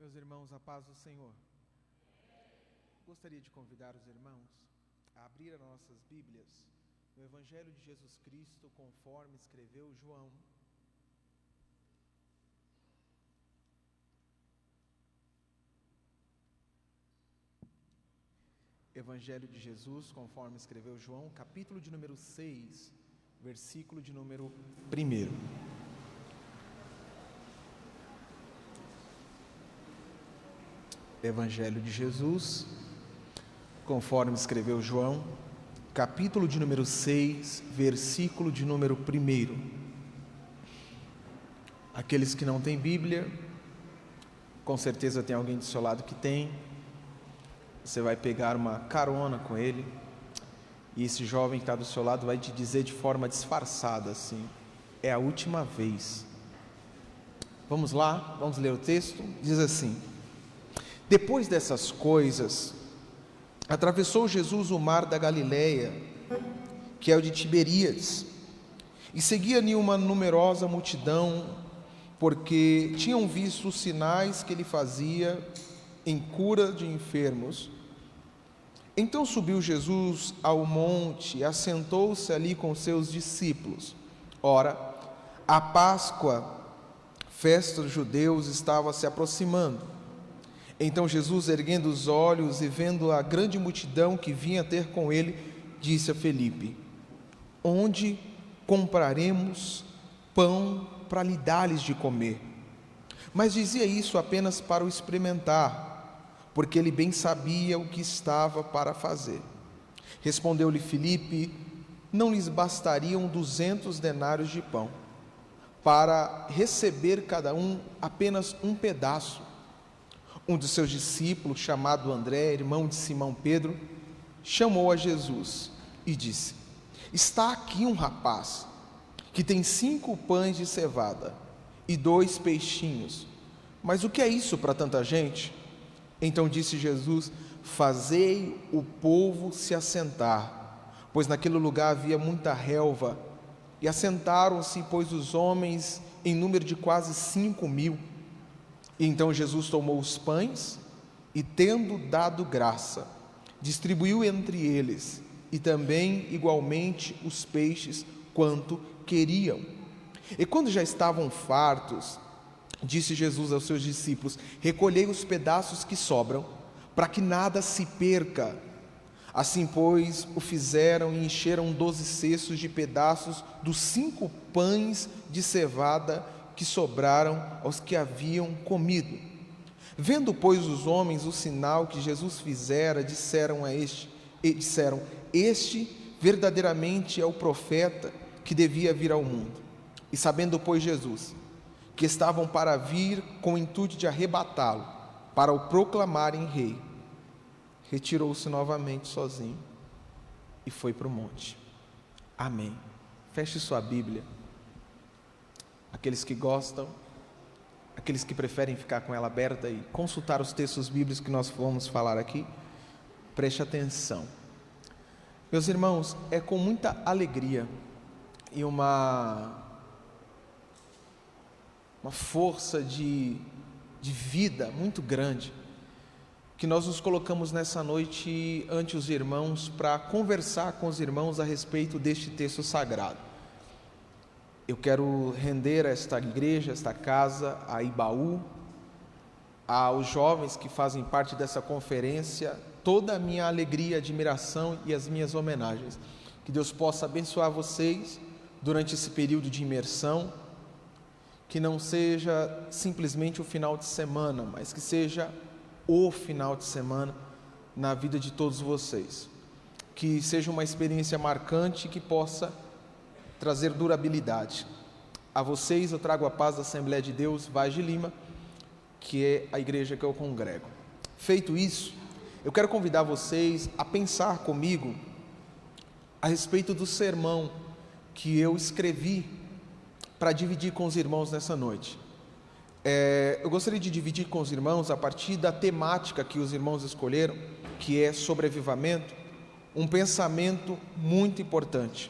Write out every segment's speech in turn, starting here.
Meus irmãos, a paz do Senhor. Gostaria de convidar os irmãos a abrir as nossas Bíblias no Evangelho de Jesus Cristo, conforme escreveu João. Evangelho de Jesus, conforme escreveu João, capítulo de número 6, versículo de número 1. Evangelho de Jesus, conforme escreveu João, capítulo de número 6, versículo de número 1. Aqueles que não têm Bíblia, com certeza tem alguém do seu lado que tem. Você vai pegar uma carona com ele, e esse jovem que está do seu lado vai te dizer de forma disfarçada assim: é a última vez. Vamos lá, vamos ler o texto. Diz assim: depois dessas coisas, atravessou Jesus o mar da Galileia, que é o de Tiberíades, e seguia-lhe uma numerosa multidão, porque tinham visto os sinais que ele fazia em cura de enfermos. Então subiu Jesus ao monte e assentou-se ali com seus discípulos. Ora, a Páscoa, festa dos judeus, estava se aproximando. Então Jesus, erguendo os olhos e vendo a grande multidão que vinha ter com ele, disse a Felipe: onde compraremos pão para lhe dar-lhes de comer? Mas dizia isso apenas para o experimentar, porque ele bem sabia o que estava para fazer. Respondeu-lhe Felipe: não lhes bastariam 200 denários de pão, para receber cada um apenas um pedaço? Um dos seus discípulos, chamado André, irmão de Simão Pedro, chamou a Jesus e disse: está aqui um rapaz que tem 5 pães de cevada e 2 peixinhos, mas o que é isso para tanta gente? Então disse Jesus: fazei o povo se assentar, pois naquele lugar havia muita relva. E assentaram-se, pois, os homens em número de quase 5.000. E então Jesus tomou os pães e, tendo dado graça, distribuiu entre eles, e também igualmente os peixes, quanto queriam. E quando já estavam fartos, disse Jesus aos seus discípulos: recolhei os pedaços que sobram, para que nada se perca. Assim, pois, o fizeram e encheram 12 cestos de pedaços dos 5 pães de cevada que sobraram aos que haviam comido. Vendo, pois, os homens o sinal que Jesus fizera, disseram: este verdadeiramente é o profeta que devia vir ao mundo. E sabendo, pois, Jesus que estavam para vir com o intuito de arrebatá-lo, para o proclamarem rei, retirou-se novamente sozinho e foi para o monte. Amém. Feche sua Bíblia. Aqueles que gostam, aqueles que preferem ficar com ela aberta e consultar os textos bíblicos que nós vamos falar aqui, preste atenção. Meus irmãos, é com muita alegria e uma força de vida muito grande que nós nos colocamos nessa noite ante os irmãos para conversar com os irmãos a respeito deste texto sagrado. Eu quero render a esta igreja, esta casa, a Ibaú, aos jovens que fazem parte dessa conferência, toda a minha alegria, admiração e as minhas homenagens. Que Deus possa abençoar vocês durante esse período de imersão, que não seja simplesmente o final de semana, mas que seja o final de semana na vida de todos vocês. Que seja uma experiência marcante que possa trazer durabilidade. A vocês eu trago a paz da Assembleia de Deus Vaz de Lima, que é a igreja que eu congrego. Feito isso, eu quero convidar vocês a pensar comigo a respeito do sermão que eu escrevi para dividir com os irmãos nessa noite. Eu gostaria de dividir com os irmãos a partir da temática que os irmãos escolheram, que é sobre avivamento, um pensamento muito importante.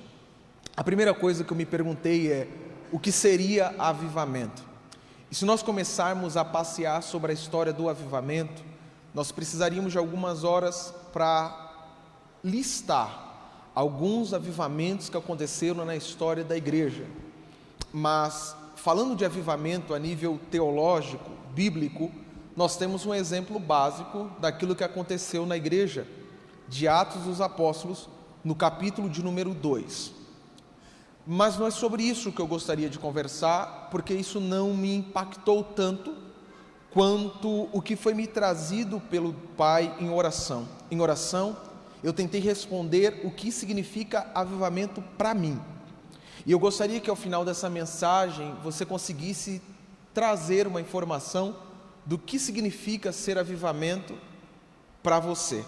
A primeira coisa que eu me perguntei é: o que seria avivamento? E se nós começarmos a passear sobre a história do avivamento, nós precisaríamos de algumas horas para listar alguns avivamentos que aconteceram na história da igreja. Mas, falando de avivamento a nível teológico, bíblico, nós temos um exemplo básico daquilo que aconteceu na igreja de Atos dos Apóstolos, no capítulo de número 2. Mas não é sobre isso que eu gostaria de conversar, porque isso não me impactou tanto quanto o que foi me trazido pelo Pai em oração. Em oração, eu tentei responder o que significa avivamento para mim. E eu gostaria que ao final dessa mensagem você conseguisse trazer uma informação do que significa ser avivamento para você.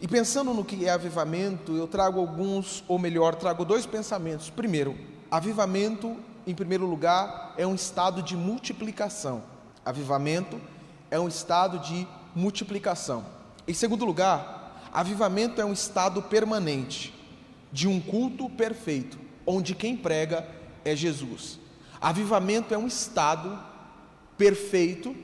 E pensando no que é avivamento, eu trago trago dois pensamentos. Primeiro, avivamento, em primeiro lugar, é um estado de multiplicação. Avivamento é um estado de multiplicação. Em segundo lugar, avivamento é um estado permanente de um culto perfeito, onde quem prega é Jesus. Avivamento é um estado perfeito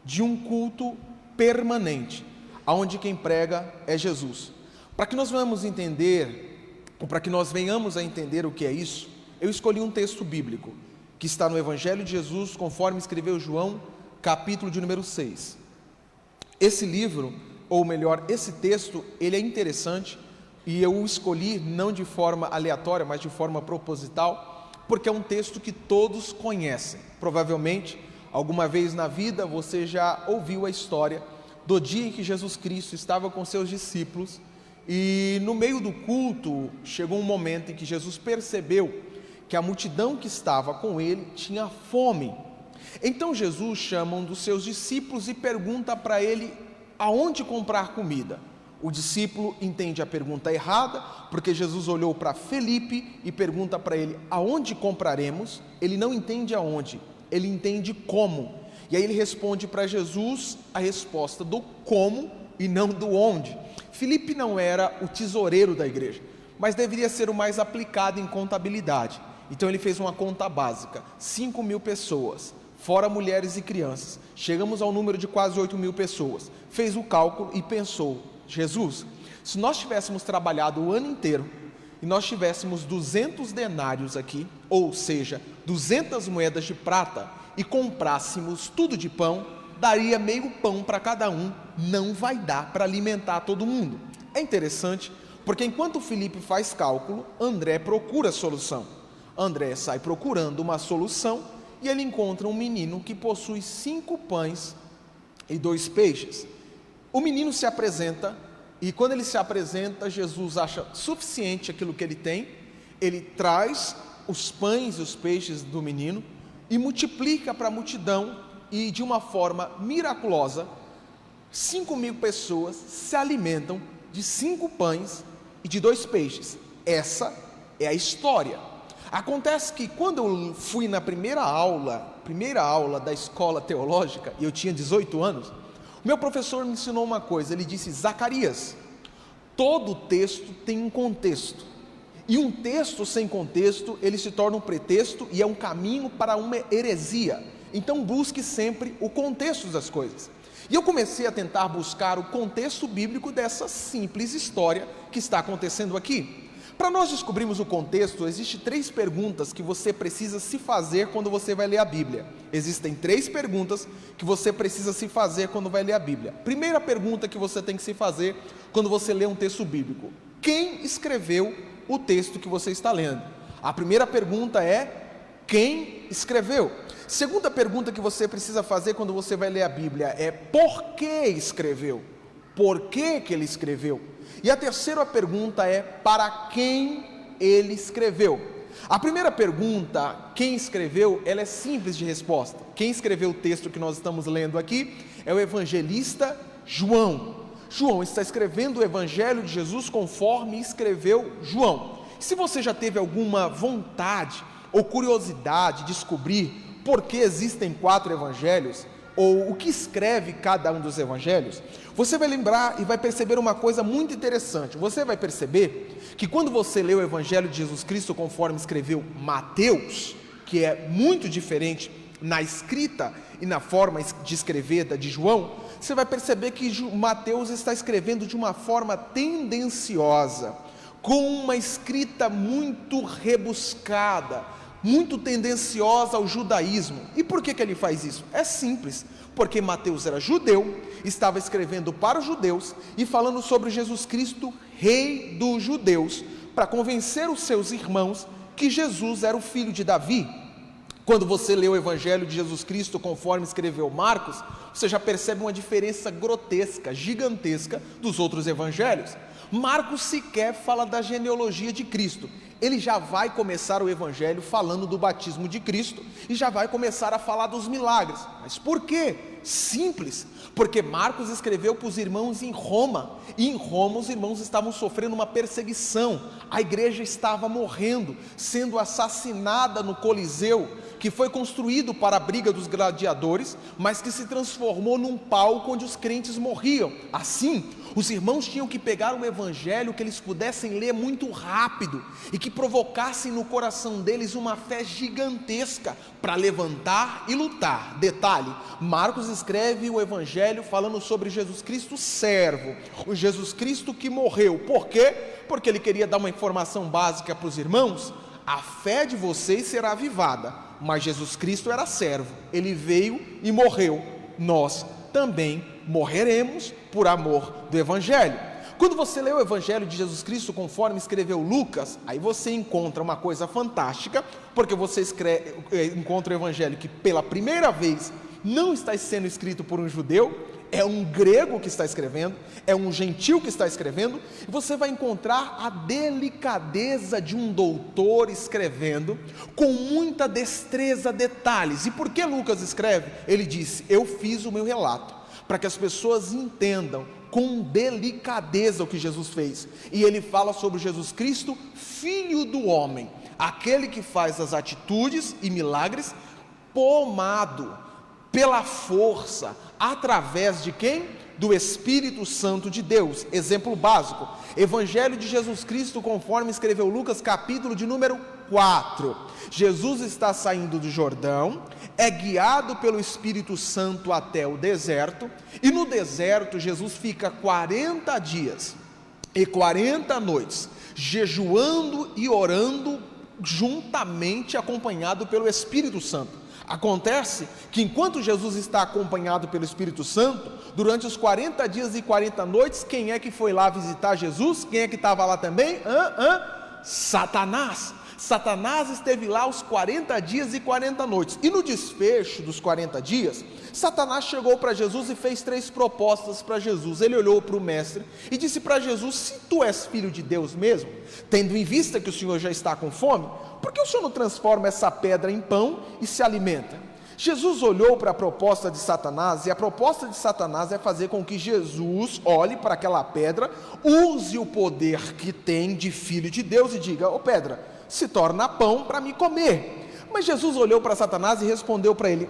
de um culto permanente, onde quem prega é Jesus. Para que nós venhamos entender, ou para que nós venhamos a entender o que é isso, eu escolhi um texto bíblico, que está no Evangelho de Jesus, conforme escreveu João, capítulo de número 6. Esse livro, ou melhor, esse texto, ele é interessante, e eu o escolhi não de forma aleatória, mas de forma proposital, porque é um texto que todos conhecem. Provavelmente, alguma vez na vida, você já ouviu a história do dia em que Jesus Cristo estava com seus discípulos e no meio do culto chegou um momento em que Jesus percebeu que a multidão que estava com ele tinha fome. Então Jesus chama um dos seus discípulos e pergunta para ele aonde comprar comida. O discípulo entende a pergunta errada, porque Jesus olhou para Felipe e pergunta para ele aonde compraremos. Ele não entende aonde, ele entende como. E aí ele responde para Jesus a resposta do como e não do onde. Felipe não era o tesoureiro da igreja, mas deveria ser o mais aplicado em contabilidade. Então ele fez uma conta básica, 5.000 pessoas, fora mulheres e crianças. Chegamos ao número de quase 8.000 pessoas. Fez o cálculo e pensou: Jesus, se nós tivéssemos trabalhado o ano inteiro e nós tivéssemos 200 denários aqui, ou seja, 200 moedas de prata, e comprássemos tudo de pão, daria meio pão para cada um, não vai dar para alimentar todo mundo. É interessante, porque enquanto Felipe faz cálculo, André procura a solução. André sai procurando uma solução e ele encontra um menino que possui 5 pães e 2 peixes. O menino se apresenta e quando ele se apresenta, Jesus acha suficiente aquilo que ele tem, ele traz os pães e os peixes do menino e multiplica para a multidão, e de uma forma miraculosa, 5.000 pessoas se alimentam de 5 pães e de 2 peixes. Essa é a história. Acontece que quando eu fui na primeira aula da escola teológica, e eu tinha 18 anos, o meu professor me ensinou uma coisa. Ele disse: Zacarias, todo texto tem um contexto. E um texto sem contexto, ele se torna um pretexto e é um caminho para uma heresia. Então busque sempre o contexto das coisas. E eu comecei a tentar buscar o contexto bíblico dessa simples história que está acontecendo aqui. Para nós descobrirmos o contexto, existem 3 perguntas que você precisa se fazer quando você vai ler a Bíblia. Existem 3 perguntas que você precisa se fazer quando vai ler a Bíblia. Primeira pergunta que você tem que se fazer quando você lê um texto bíblico: quem escreveu o texto que você está lendo? A primeira pergunta é: quem escreveu? Segunda pergunta que você precisa fazer quando você vai ler a Bíblia é: por que escreveu? Por que ele escreveu? E a terceira pergunta é: para quem ele escreveu? A primeira pergunta, quem escreveu, ela é simples de resposta. Quem escreveu o texto que nós estamos lendo aqui é o evangelista João. João está escrevendo o Evangelho de Jesus conforme escreveu João. Se você já teve alguma vontade ou curiosidade de descobrir por que existem 4 evangelhos, ou o que escreve cada um dos evangelhos, você vai lembrar e vai perceber uma coisa muito interessante. Você vai perceber que quando você lê o Evangelho de Jesus Cristo conforme escreveu Mateus, que é muito diferente na escrita e na forma de escrever de João, você vai perceber que Mateus está escrevendo de uma forma tendenciosa, com uma escrita muito rebuscada, muito tendenciosa ao judaísmo. E por que ele faz isso? É simples, porque Mateus era judeu, estava escrevendo para os judeus e falando sobre Jesus Cristo, rei dos judeus, para convencer os seus irmãos que Jesus era o filho de Davi. Quando você lê o Evangelho de Jesus Cristo conforme escreveu Marcos, você já percebe uma diferença grotesca, gigantesca dos outros evangelhos. Marcos sequer fala da genealogia de Cristo. Ele já vai começar o evangelho falando do batismo de Cristo e já vai começar a falar dos milagres. Mas por quê? Simples, porque Marcos escreveu para os irmãos em Roma, e em Roma os irmãos estavam sofrendo uma perseguição, a igreja estava morrendo, sendo assassinada no Coliseu, que foi construído para a briga dos gladiadores, mas que se transformou num palco onde os crentes morriam. Assim, os irmãos tinham que pegar um evangelho que eles pudessem ler muito rápido e que provocassem no coração deles uma fé gigantesca para levantar e lutar. Detalhe, Marcos escreve o evangelho falando sobre Jesus Cristo servo, o Jesus Cristo que morreu. Por quê? Porque ele queria dar uma informação básica para os irmãos: a fé de vocês será avivada, mas Jesus Cristo era servo, ele veio e morreu, nós também morreremos por amor do evangelho. Quando você lê o evangelho de Jesus Cristo conforme escreveu Lucas, aí você encontra uma coisa fantástica, porque você encontra o evangelho que pela primeira vez não está sendo escrito por um judeu, é um grego que está escrevendo, é um gentil que está escrevendo, e você vai encontrar a delicadeza de um doutor escrevendo, com muita destreza, detalhes. E por que Lucas escreve? Ele disse: eu fiz o meu relato, para que as pessoas entendam com delicadeza o que Jesus fez. E ele fala sobre Jesus Cristo, filho do homem, aquele que faz as atitudes e milagres, pomado pela força, através de quem? Do Espírito Santo de Deus. Exemplo básico, Evangelho de Jesus Cristo conforme escreveu Lucas, capítulo de número 4. Jesus está saindo do Jordão, é guiado pelo Espírito Santo até o deserto, e no deserto Jesus fica 40 dias e 40 noites, jejuando e orando juntamente, acompanhado pelo Espírito Santo. Acontece que enquanto Jesus está acompanhado pelo Espírito Santo, durante os 40 dias e 40 noites, quem é que foi lá visitar Jesus? Quem é que estava lá também? Satanás. Satanás esteve lá os 40 dias e 40 noites. E no desfecho dos 40 dias, Satanás chegou para Jesus e fez 3 propostas para Jesus. Ele olhou para o mestre e disse para Jesus: se tu és filho de Deus mesmo, tendo em vista que o Senhor já está com fome, por que o Senhor não transforma essa pedra em pão e se alimenta? Jesus olhou para a proposta de Satanás, e a proposta de Satanás é fazer com que Jesus olhe para aquela pedra, use o poder que tem de filho de Deus e diga: ô pedra, se torna pão para me comer. Mas Jesus olhou para Satanás e respondeu para ele: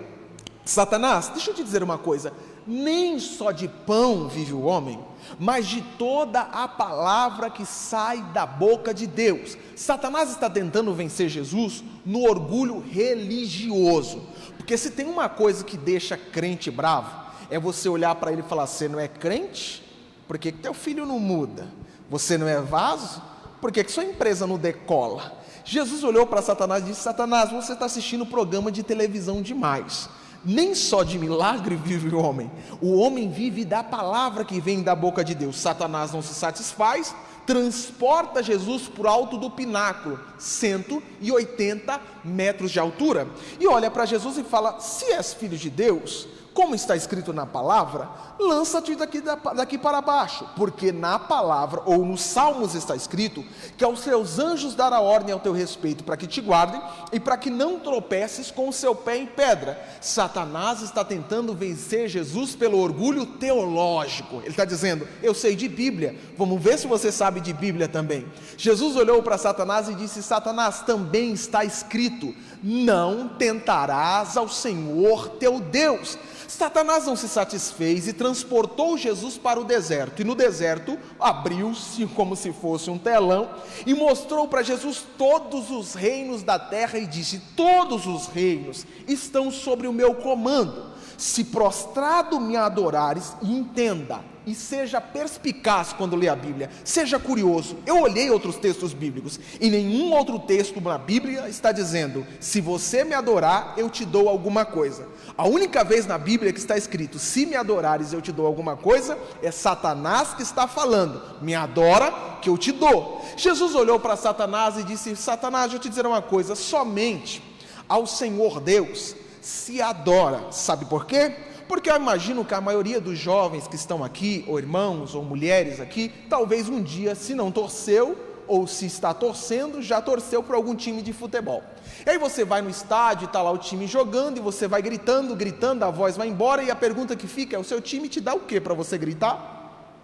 Satanás, deixa eu te dizer uma coisa, nem só de pão vive o homem, mas de toda a palavra que sai da boca de Deus. Satanás está tentando vencer Jesus no orgulho religioso, porque se tem uma coisa que deixa crente bravo, é você olhar para ele e falar: você não é crente? Por que teu filho não muda? Você não é vaso? Por que sua empresa não decola? Jesus olhou para Satanás e disse: Satanás, você está assistindo programa de televisão demais. Nem só de milagre vive o homem vive da palavra que vem da boca de Deus. Satanás não se satisfaz, transporta Jesus por alto do pináculo, 180 metros de altura, e olha para Jesus e fala: se és filho de Deus, como está escrito na palavra, lança-te daqui para baixo, porque na palavra, ou nos Salmos está escrito, que aos seus anjos dará ordem ao teu respeito, para que te guardem, e para que não tropeces com o seu pé em pedra. Satanás está tentando vencer Jesus pelo orgulho teológico. Ele está dizendo: eu sei de Bíblia, vamos ver se você sabe de Bíblia também. Jesus olhou para Satanás e disse: Satanás, também está escrito, não tentarás ao Senhor teu Deus. Satanás não se satisfez e transportou Jesus para o deserto, e no deserto abriu-se como se fosse um telão, e mostrou para Jesus todos os reinos da terra, e disse: todos os reinos estão sobre o meu comando. Se prostrado me adorares, e entenda, e seja perspicaz quando lê a Bíblia, seja curioso. Eu olhei outros textos bíblicos, e nenhum outro texto na Bíblia está dizendo: se você me adorar, eu te dou alguma coisa. A única vez na Bíblia que está escrito: se me adorares, eu te dou alguma coisa, é Satanás que está falando: me adora, que eu te dou. Jesus olhou para Satanás e disse: Satanás, deixa eu te dizer uma coisa, somente ao Senhor Deus se adora. Sabe por quê? Porque eu imagino que a maioria dos jovens que estão aqui, ou irmãos, ou mulheres aqui, talvez um dia, se não torceu, ou se está torcendo, já torceu por algum time de futebol. E aí você vai no estádio, está lá o time jogando, e você vai gritando, a voz vai embora, e a pergunta que fica é: o seu time te dá o que para você gritar?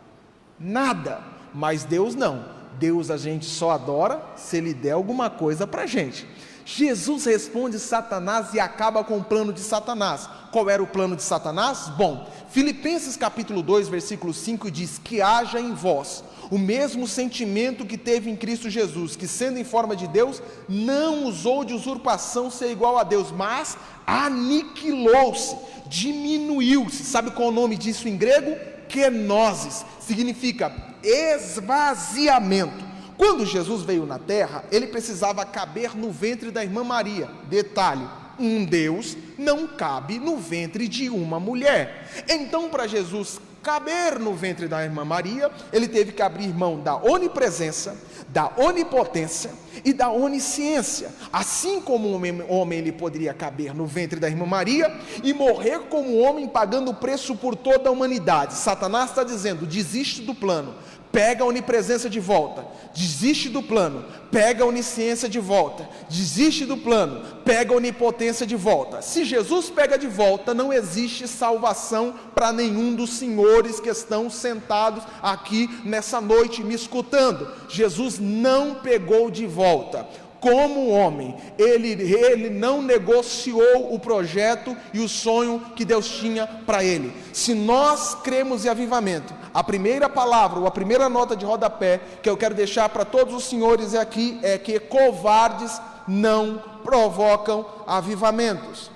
Nada. Mas Deus não. Deus a gente só adora se Ele der alguma coisa para a gente. Jesus responde Satanás e acaba com o plano de Satanás. Qual era o plano de Satanás? Bom, Filipenses capítulo 2, versículo 5 diz: que haja em vós o mesmo sentimento que teve em Cristo Jesus, que sendo em forma de Deus, não usou de usurpação ser igual a Deus, mas aniquilou-se, diminuiu-se. Sabe qual é o nome disso em grego? Kenosis, significa esvaziamento. Quando Jesus veio na terra, ele precisava caber no ventre da irmã Maria. Detalhe: um Deus não cabe no ventre de uma mulher. Então, para Jesus caber no ventre da irmã Maria, ele teve que abrir mão da onipresença, da onipotência e da onisciência. Assim como um homem ele poderia caber no ventre da irmã Maria e morrer como homem, pagando o preço por toda a humanidade. Satanás está dizendo: desiste do plano, pega a onipresença de volta. Desiste do plano, pega a onisciência de volta. Desiste do plano, pega a onipotência de volta. Se Jesus pega de volta, não existe salvação para nenhum dos senhores que estão sentados aqui nessa noite me escutando. Jesus não pegou de volta. Como homem, ele não negociou o projeto e o sonho que Deus tinha para ele. Se nós cremos em avivamento, a primeira palavra, ou a primeira nota de rodapé que eu quero deixar para todos os senhores aqui é que covardes não provocam avivamentos.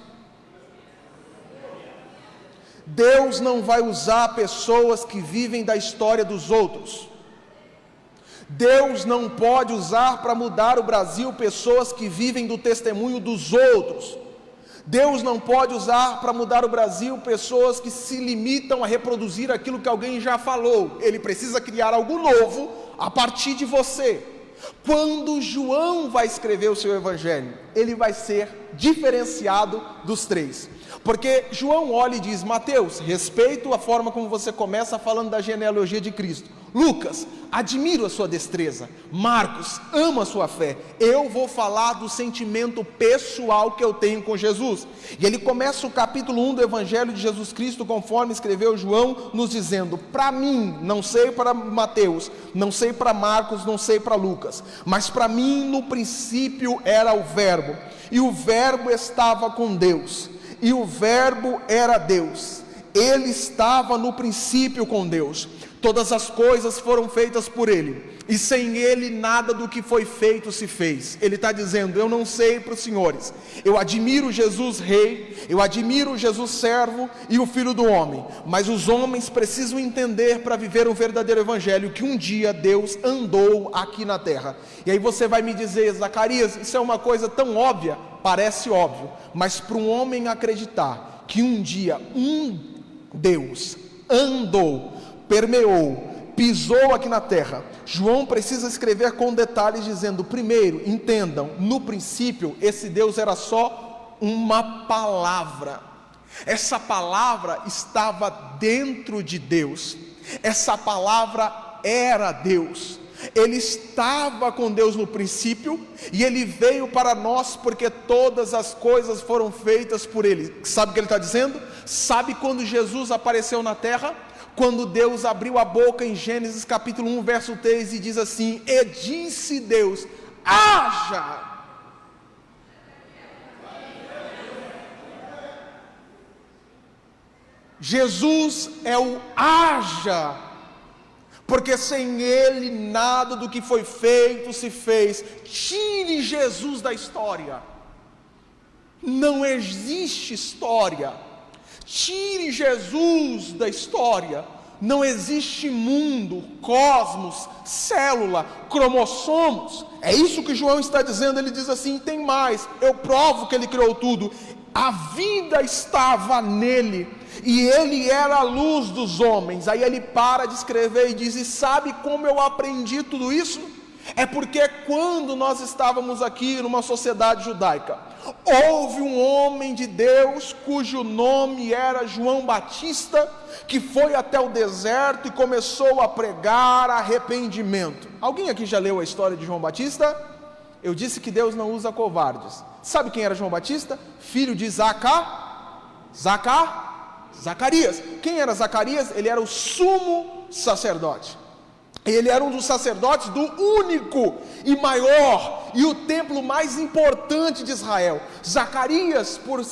Deus não vai usar pessoas que vivem da história dos outros. Deus não pode usar para mudar o Brasil pessoas que vivem do testemunho dos outros. Deus não pode usar para mudar o Brasil pessoas que se limitam a reproduzir aquilo que alguém já falou. Ele precisa criar algo novo a partir de você. Quando João vai escrever o seu evangelho, ele vai ser diferenciado dos três. Porque João olha e diz: Mateus, respeito a forma como você começa falando da genealogia de Cristo. Lucas, admiro a sua destreza. Marcos, amo a sua fé. Eu vou falar do sentimento pessoal que eu tenho com Jesus. E ele começa o capítulo 1 do Evangelho de Jesus Cristo, conforme escreveu João, nos dizendo: para mim, não sei para Mateus, não sei para Marcos, não sei para Lucas, mas para mim no princípio era o Verbo, e o Verbo estava com Deus, e o Verbo era Deus. Ele estava no princípio com Deus. Todas as coisas foram feitas por Ele, e sem Ele nada do que foi feito se fez. Ele está dizendo: eu não sei para os senhores, eu admiro Jesus Rei, eu admiro Jesus Servo e o Filho do Homem, mas os homens precisam entender para viver um verdadeiro evangelho que um dia Deus andou aqui na terra. E aí você vai me dizer: Zacarias, isso é uma coisa tão óbvia. Parece óbvio, mas para um homem acreditar que um dia um Deus andou, permeou, pisou aqui na terra, João precisa escrever com detalhes, dizendo: primeiro, entendam, no princípio esse Deus era só uma palavra. Essa palavra estava dentro de Deus, essa palavra era Deus. Ele estava com Deus no princípio, e Ele veio para nós porque todas as coisas foram feitas por Ele. Sabe o que Ele está dizendo? Sabe quando Jesus apareceu na terra? Quando Deus abriu a boca em Gênesis capítulo 1, verso 3, e diz assim: e disse Deus, haja. Jesus é o haja, porque sem Ele nada do que foi feito se fez. Tire Jesus da história, não existe história. Tire Jesus da história, não existe mundo, cosmos, célula, cromossomos. É isso que João está dizendo. Ele diz assim: tem mais, eu provo que Ele criou tudo. A vida estava nele, e Ele era a luz dos homens. Aí ele para de escrever e diz: e sabe como eu aprendi tudo isso? É porque quando nós estávamos aqui numa sociedade judaica, houve um homem de Deus cujo nome era João Batista, que foi até o deserto e começou a pregar arrependimento. Alguém aqui já leu a história de João Batista? Eu disse que Deus não usa covardes. Sabe quem era João Batista? Filho de Zacarias. Quem era Zacarias? Ele era o sumo sacerdote. Ele era um dos sacerdotes do único e maior e o templo mais importante de Israel.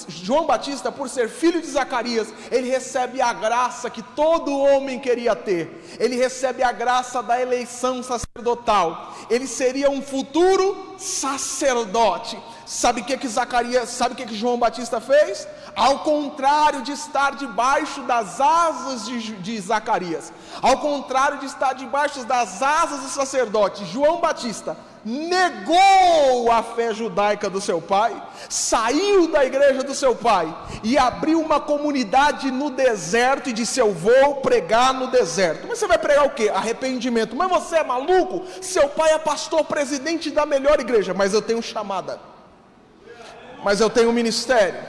João Batista, por ser filho de Zacarias, ele recebe a graça que todo homem queria ter. Ele recebe a graça da eleição sacerdotal. Ele seria um futuro sacerdote. Sabe o que João Batista fez? Ao contrário de estar debaixo das asas de Zacarias, ao contrário de estar debaixo das asas do sacerdote, João Batista negou a fé judaica do seu pai, saiu da igreja do seu pai e abriu uma comunidade no deserto e disse: eu vou pregar no deserto. Mas você vai pregar o quê? Arrependimento. Mas você é maluco? Seu pai é pastor, presidente da melhor igreja. Mas eu tenho chamada, mas eu tenho ministério,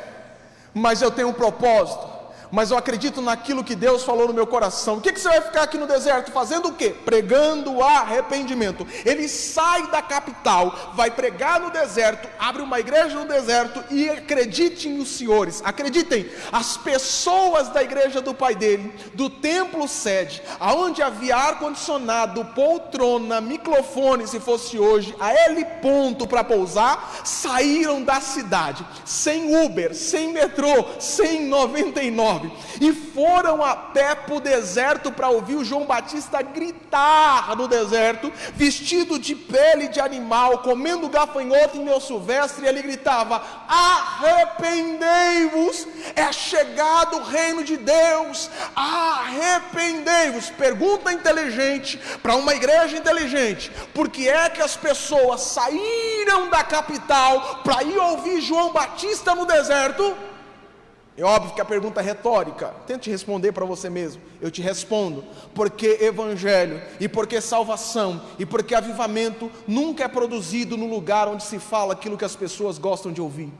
mas eu tenho um propósito, mas eu acredito naquilo que Deus falou no meu coração. O que você vai ficar aqui no deserto fazendo o quê? Pregando arrependimento. Ele sai da capital, vai pregar no deserto, abre uma igreja no deserto, e acreditem os senhores, acreditem, as pessoas da igreja do pai dele, do templo sede, aonde havia ar-condicionado, poltrona, microfone, se fosse hoje, a L ponto para pousar, saíram da cidade, sem Uber, sem metrô, sem 99, e foram até para o deserto para ouvir o João Batista gritar no deserto, vestido de pele de animal, comendo gafanhoto em meu silvestre, e ele gritava: arrependei-vos, é chegado o reino de Deus, arrependei-vos. Pergunta inteligente para uma igreja inteligente: por que é que as pessoas saíram da capital para ir ouvir João Batista no deserto? É óbvio que a pergunta é retórica. Tente responder para você mesmo. Eu te respondo: porque evangelho, e porque salvação, e porque avivamento nunca é produzido no lugar onde se fala aquilo que as pessoas gostam de ouvir.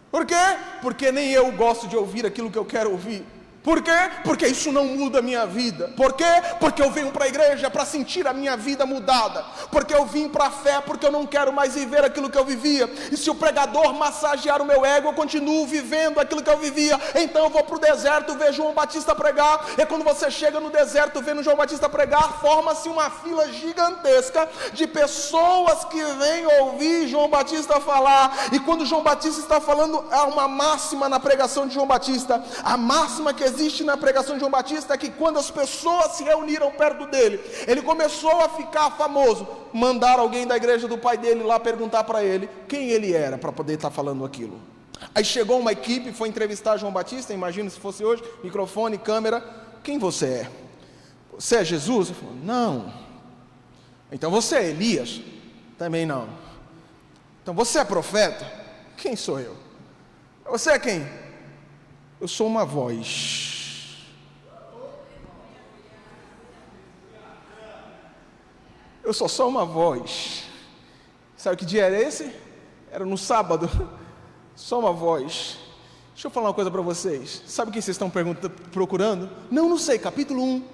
Por quê? Porque nem eu gosto de ouvir aquilo que eu quero ouvir. Por quê? Porque isso não muda a minha vida. Por quê? Porque eu venho para a igreja para sentir a minha vida mudada. Porque eu vim para a fé, porque eu não quero mais viver aquilo que eu vivia. E se o pregador massagear o meu ego, eu continuo vivendo aquilo que eu vivia. Então eu vou para o deserto ver João Batista pregar. E quando você chega no deserto vendo João Batista pregar, forma-se uma fila gigantesca de pessoas que vêm ouvir João Batista falar. E quando João Batista está falando, há uma máxima na pregação de João Batista. A máxima que existe na pregação de João Batista é que quando as pessoas se reuniram perto dele, ele começou a ficar famoso. Mandaram alguém da igreja do pai dele lá perguntar para ele quem ele era, para poder estar falando aquilo. Aí chegou uma equipe, foi entrevistar João Batista, imagina se fosse hoje, microfone, câmera. Quem você é? Você é Jesus? Ele falou: não. Então você é Elias? Também não. Então você é profeta? Quem sou eu? Você é quem? Eu sou uma voz. Eu sou só uma voz. Sabe que dia era esse? Era no sábado. Só uma voz. Deixa eu falar uma coisa para vocês. Sabe quem vocês estão procurando? Não sei. Capítulo 1.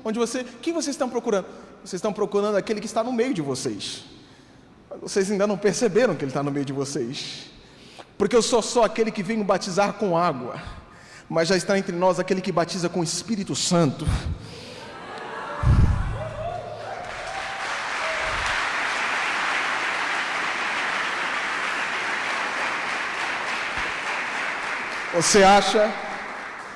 Quem vocês estão procurando? Vocês estão procurando aquele que está no meio de vocês. Vocês ainda não perceberam que ele está no meio de vocês. Porque eu sou só aquele que vem batizar com água, mas já está entre nós aquele que batiza com o Espírito Santo. Você acha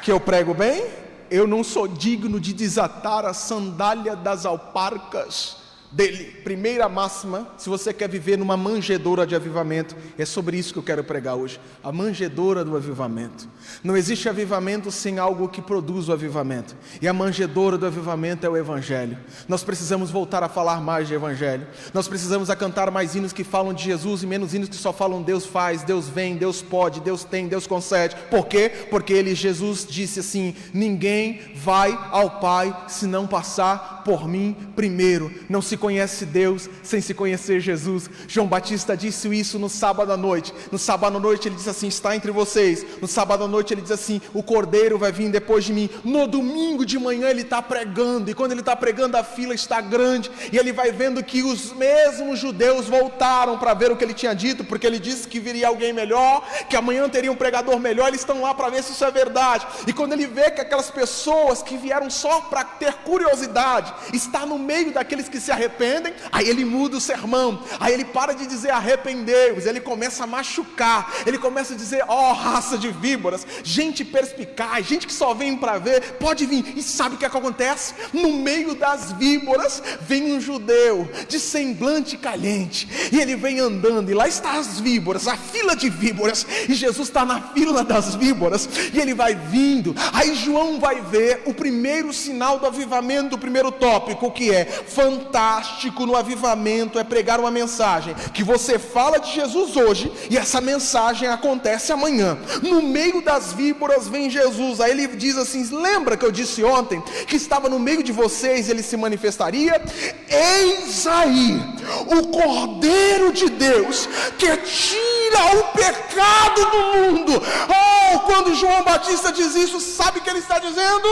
Que eu prego bem? Eu não sou digno de desatar a sandália das alparcas dele. Primeira máxima, se você quer viver numa manjedoura de avivamento, é sobre isso que eu quero pregar hoje, a manjedoura do avivamento. Não existe avivamento sem algo que produz o avivamento, e a manjedoura do avivamento é o Evangelho. Nós precisamos voltar a falar mais de Evangelho, nós precisamos a cantar mais hinos que falam de Jesus e menos hinos que só falam Deus faz, Deus vem, Deus pode, Deus tem, Deus concede. Por quê? Porque Jesus disse assim: ninguém vai ao Pai se não passar por mim primeiro. Não se conhece Deus sem se conhecer Jesus. João Batista disse isso no sábado à noite. No sábado à noite ele disse assim: está entre vocês. No sábado à noite ele diz assim: o Cordeiro vai vir depois de mim. No domingo de manhã ele está pregando, e quando ele está pregando a fila está grande, e ele vai vendo que os mesmos judeus voltaram para ver o que ele tinha dito, porque ele disse que viria alguém melhor, que amanhã teria um pregador melhor. Eles estão lá para ver se isso é verdade, e quando ele vê que aquelas pessoas que vieram só para ter curiosidade está no meio daqueles que se arrependem, aí ele muda o sermão, aí ele para de dizer arrependei-vos, ele começa a machucar, ele começa a dizer: ó raça de víboras, gente perspicaz, gente que só vem para ver, pode vir. E sabe o que acontece? No meio das víboras vem um judeu de semblante caliente, e ele vem andando, e lá está as víboras, a fila de víboras, e Jesus está na fila das víboras, e ele vai vindo. Aí João vai ver o primeiro sinal do avivamento, do primeiro tópico, que é fantástico no avivamento, é pregar uma mensagem que você fala de Jesus hoje, e essa mensagem acontece amanhã. No meio das víboras vem Jesus. Aí ele diz assim: lembra que eu disse ontem que estava no meio de vocês, ele se manifestaria? Eis aí o Cordeiro de Deus que tira o pecado do mundo. Oh, quando João Batista diz isso, sabe o que ele está dizendo?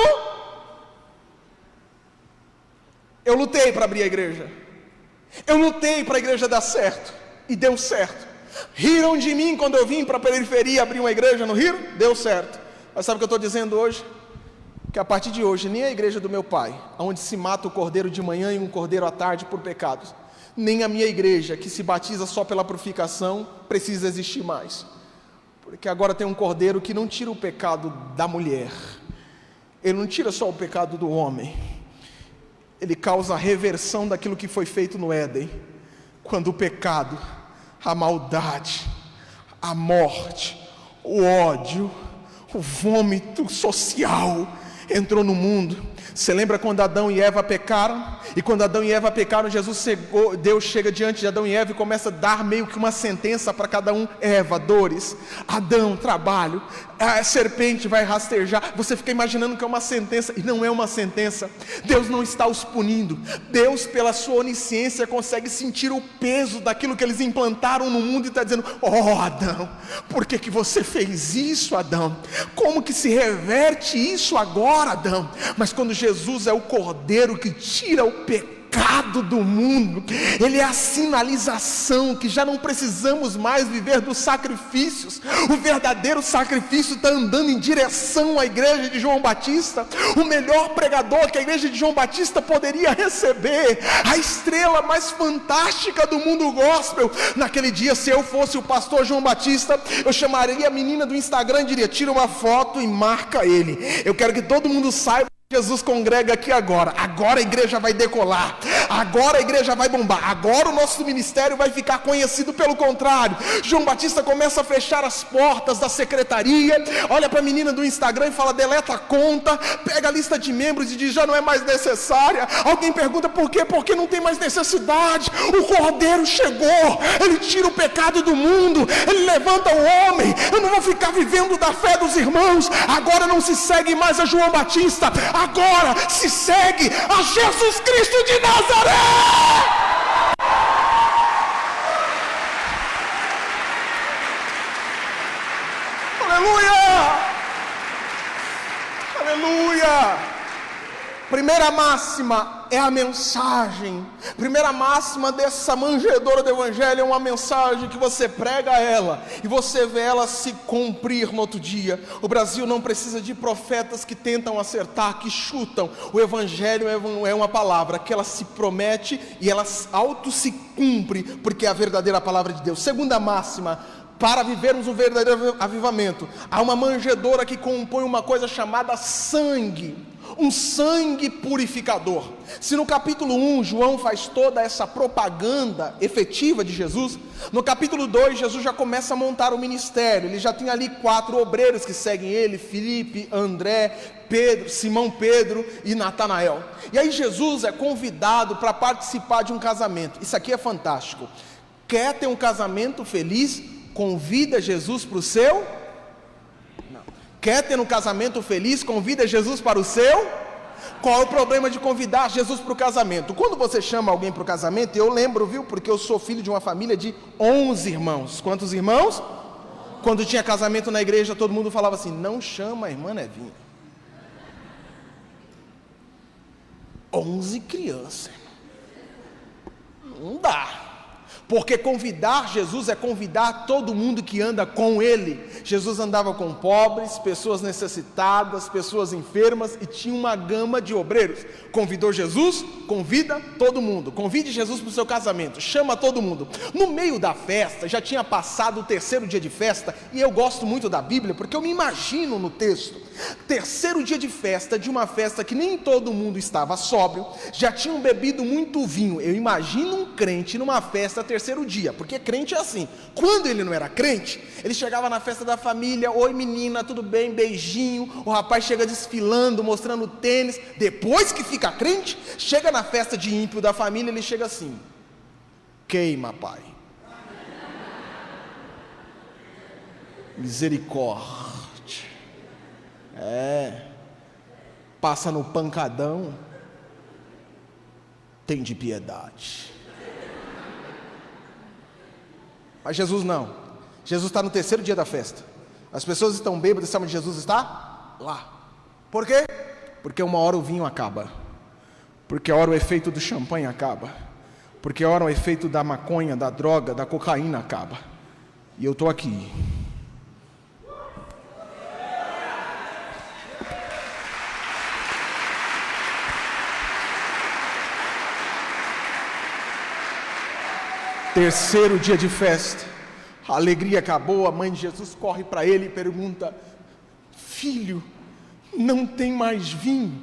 Eu lutei para abrir a igreja, eu lutei para a igreja dar certo, e deu certo. Riram de mim quando eu vim para a periferia abrir uma igreja, não riram? Deu certo. Mas sabe o que eu estou dizendo hoje? Que a partir de hoje, nem a igreja do meu pai, onde se mata o cordeiro de manhã e um cordeiro à tarde por pecados, nem a minha igreja, que se batiza só pela purificação, precisa existir mais. Porque agora tem um cordeiro que não tira o pecado da mulher, ele não tira só o pecado do homem, ele causa a reversão daquilo que foi feito no Éden, quando o pecado, a maldade, a morte, o ódio, o vômito social entrou no mundo. Você lembra quando Adão e Eva pecaram? E quando Adão e Eva pecaram, Deus chega diante de Adão e Eva e começa a dar meio que uma sentença para cada um. Eva, dores; Adão, trabalho; a serpente vai rastejar. Você fica imaginando que é uma sentença, e não é uma sentença. Deus não está os punindo. Deus, pela sua onisciência, consegue sentir o peso daquilo que eles implantaram no mundo, e está dizendo: oh Adão, por que você fez isso, Adão? Como que se reverte isso agora, Adão? Mas quando Jesus é o Cordeiro que tira o pecado do mundo, ele é a sinalização que já não precisamos mais viver dos sacrifícios. O verdadeiro sacrifício está andando em direção à igreja de João Batista, o melhor pregador que a igreja de João Batista poderia receber, a estrela mais fantástica do mundo gospel. Naquele dia, se eu fosse o pastor João Batista, eu chamaria a menina do Instagram e diria: tira uma foto e marca ele. Eu quero que todo mundo saiba: Jesus congrega aqui agora a igreja vai decolar, agora a igreja vai bombar, agora o nosso ministério vai ficar conhecido. Pelo contrário, João Batista começa a fechar as portas da secretaria, olha para a menina do Instagram e fala: deleta a conta, pega a lista de membros e diz: já não é mais necessária. Alguém pergunta por quê? Porque não tem mais necessidade. O Cordeiro chegou, ele tira o pecado do mundo, ele levanta o homem. Eu não vou ficar vivendo da fé dos irmãos. Agora não se segue mais a João Batista, agora se segue a Jesus Cristo de Nazaré. Aleluia! Aleluia! Primeira máxima é a mensagem. Primeira máxima dessa manjedoura do Evangelho é uma mensagem que você prega ela e você vê ela se cumprir no outro dia. O Brasil não precisa de profetas que tentam acertar, que chutam. O Evangelho é uma palavra que ela se promete e ela auto se cumpre, porque é a verdadeira palavra de Deus. Segunda máxima: para vivermos um verdadeiro avivamento, há uma manjedoura que compõe uma coisa chamada sangue, um sangue purificador. Se no capítulo 1 João faz toda essa propaganda efetiva de Jesus, no capítulo 2 Jesus já começa a montar o ministério. Ele já tem ali 4 obreiros que seguem ele: Filipe, André, Pedro, Simão Pedro e Natanael. E aí Jesus é convidado para participar de um casamento. Isso aqui é fantástico. Quer ter um casamento feliz? Convida Jesus para o seu? Não. Quer ter um casamento feliz? Convida Jesus para o seu? Qual é o problema de convidar Jesus para o casamento? Quando você chama alguém para o casamento, eu lembro, viu, porque eu sou filho de uma família de 11 irmãos. Quantos irmãos? Quando tinha casamento na igreja, todo mundo falava assim: não chama a irmã Nevinha. 11 crianças. Não dá. Porque convidar Jesus é convidar todo mundo que anda com ele. Jesus andava com pobres, pessoas necessitadas, pessoas enfermas, e tinha uma gama de obreiros. Convidou Jesus? Convida todo mundo. Convide Jesus para o seu casamento, chama todo mundo. No meio da festa, já tinha passado o 3º dia de festa, e eu gosto muito da Bíblia, porque eu me imagino no texto, 3º dia de festa, de uma festa que nem todo mundo estava sóbrio, já tinham bebido muito vinho. Eu imagino um crente numa festa 3º dia, porque crente é assim, quando ele não era crente, ele chegava na festa da família: oi menina, tudo bem, beijinho, o rapaz chega desfilando, mostrando tênis. Depois que fica crente, chega na festa de ímpio da família, ele chega assim: queima, pai, misericórdia, passa no pancadão, tem de piedade. Mas Jesus não. Jesus está no 3º dia da festa. As pessoas estão bêbadas, sabe onde Jesus está? Lá. Por quê? Porque uma hora o vinho acaba. Porque a hora o efeito do champanhe acaba. Porque a hora o efeito da maconha, da droga, da cocaína acaba. E eu estou aqui. Terceiro dia de festa, a alegria acabou. A mãe de Jesus corre para ele e pergunta: filho, não tem mais vinho?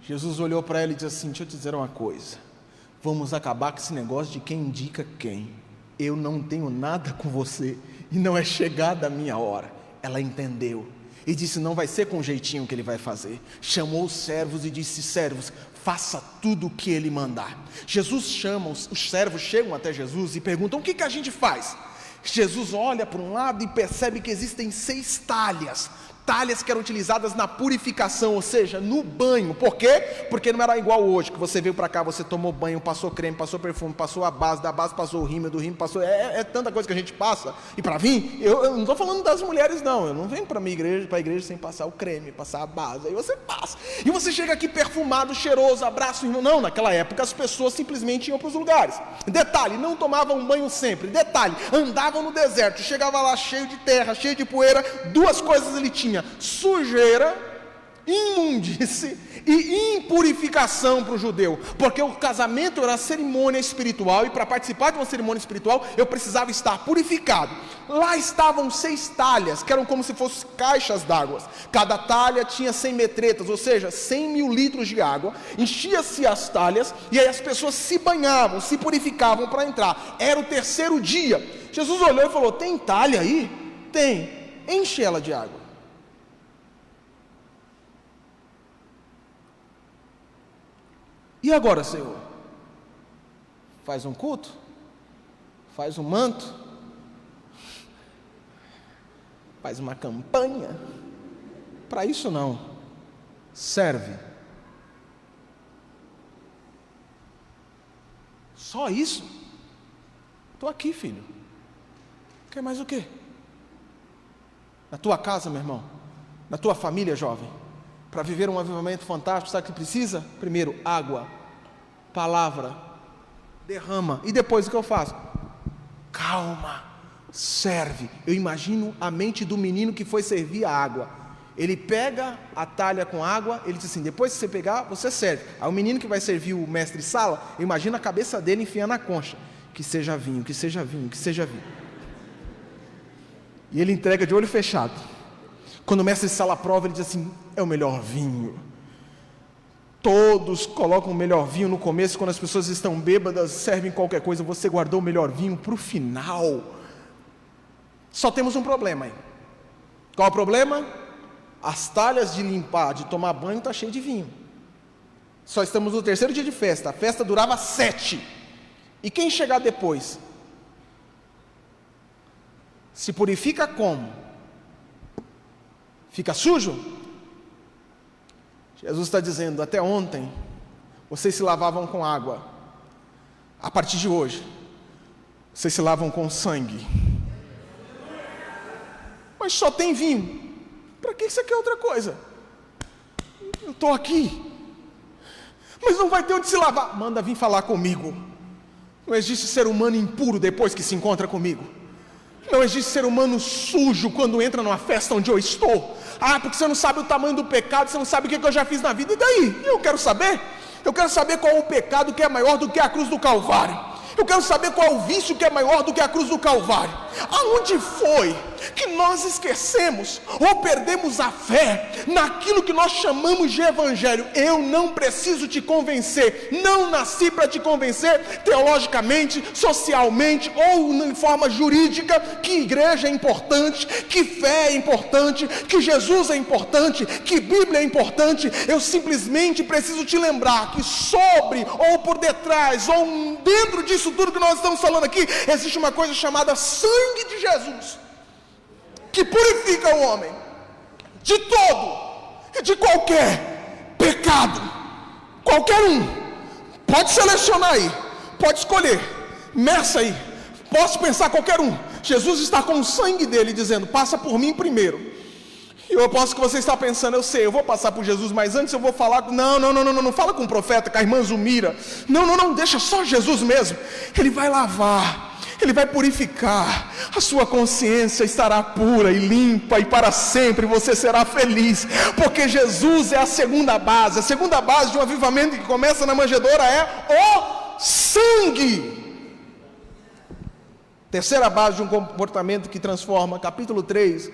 Jesus olhou para ela e disse assim: deixa eu te dizer uma coisa, vamos acabar com esse negócio de quem indica quem. Eu não tenho nada com você e não é chegada a minha hora. Ela entendeu e disse: não vai ser com jeitinho que ele vai fazer. Chamou os servos e disse: servos, faça tudo o que ele mandar. Jesus chama, os servos chegam até Jesus e perguntam: o que a gente faz? Jesus olha para um lado e percebe que existem 6 talhas que eram utilizadas na purificação, ou seja, no banho. Por quê? Porque não era igual hoje, que você veio para cá, você tomou banho, passou creme, passou perfume, passou a base, da base passou o rímel, do rímel passou... É tanta coisa que a gente passa. E para vir, eu não estou falando das mulheres não, eu não venho para a igreja sem passar o creme, passar a base, aí você passa. E você chega aqui perfumado, cheiroso, abraça o irmão. Não, naquela época as pessoas simplesmente iam para os lugares. Detalhe, não tomavam banho sempre. Detalhe, andavam no deserto, chegava lá cheio de terra, cheio de poeira. 2 coisas ele tinha: sujeira, imundície e impurificação para o judeu, porque o casamento era uma cerimônia espiritual, e para participar de uma cerimônia espiritual eu precisava estar purificado. Lá estavam 6 talhas, que eram como se fossem caixas d'água. Cada talha tinha 100 metretas, ou seja, 100 mil litros de água. Enchia-se as talhas, e aí as pessoas se banhavam, se purificavam para entrar. Era o 3º dia. Jesus olhou e falou: tem talha aí? Tem, enche ela de água. E agora, Senhor? Faz um culto? Faz um manto? Faz uma campanha? Para isso não. Serve. Só isso? Estou aqui, filho. Quer mais o quê? Na tua casa, meu irmão? Na tua família, jovem? Para viver um avivamento fantástico, sabe o que precisa? Primeiro, água, palavra, derrama. E depois o que eu faço? Calma, serve. Eu imagino a mente do menino que foi servir a água. Ele pega a talha com água, ele diz assim: depois que você pegar, você serve. Aí o menino que vai servir o mestre sala, eu imagino a cabeça dele enfiando a concha: que seja vinho, que seja vinho, que seja vinho. E ele entrega de olho fechado. Quando o mestre de sala prova, ele diz assim: é o melhor vinho. Todos colocam o melhor vinho no começo, quando as pessoas estão bêbadas, servem qualquer coisa, você guardou o melhor vinho para o final. Só temos um problema aí. Qual é o problema? As talhas de limpar, de tomar banho, está cheio de vinho. Só estamos no 3º dia de festa, a festa durava 7. E quem chegar depois? Se purifica como? Fica sujo? Jesus está dizendo: até ontem vocês se lavavam com água, a partir de hoje vocês se lavam com sangue. Mas só tem vinho, para que você quer outra coisa? Eu estou aqui, mas não vai ter onde se lavar. Manda vir falar comigo. Não existe ser humano impuro depois que se encontra comigo. Não existe ser humano sujo quando entra numa festa onde eu estou. Porque você não sabe o tamanho do pecado, você não sabe o que eu já fiz na vida. E daí? Eu quero saber. Eu quero saber qual é o pecado que é maior do que a cruz do Calvário. Eu quero saber qual é o vício que é maior do que a cruz do Calvário. Aonde foi que nós esquecemos ou perdemos a fé naquilo que nós chamamos de evangelho? Eu não preciso te convencer, não nasci para te convencer teologicamente, socialmente ou em forma jurídica que igreja é importante, que fé é importante, que Jesus é importante, que Bíblia é importante. Eu simplesmente preciso te lembrar que sobre ou por detrás ou dentro disso tudo que nós estamos falando aqui, existe uma coisa chamada sangue de Jesus, que purifica o homem de todo e de qualquer pecado. Qualquer um. Pode selecionar aí, pode escolher, meça aí, posso pensar qualquer um. Jesus está com o sangue dele dizendo: passa por mim primeiro. E eu aposto que você está pensando: eu sei, eu vou passar por Jesus, mas antes eu vou falar com... Não fala com o profeta, com a irmã Zumira. Não, deixa só Jesus mesmo. Ele vai lavar, Ele vai purificar, a sua consciência estará pura e limpa, e para sempre você será feliz, porque Jesus é a segunda base de um avivamento que começa na manjedoura é o sangue. Terceira base de um comportamento que transforma, capítulo 3,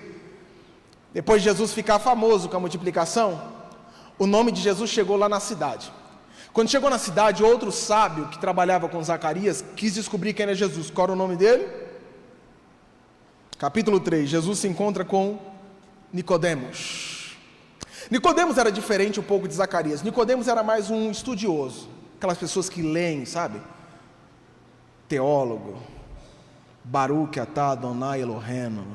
depois de Jesus ficar famoso com a multiplicação, o nome de Jesus chegou lá na cidade. Quando chegou na cidade, outro sábio que trabalhava com Zacarias quis descobrir quem era Jesus. Qual era o nome dele? Capítulo 3, Jesus se encontra com Nicodemos. Nicodemos era diferente um pouco de Zacarias. Nicodemos era mais um estudioso, aquelas pessoas que leem, sabe? Teólogo. Baruch atah Adonai Elohenu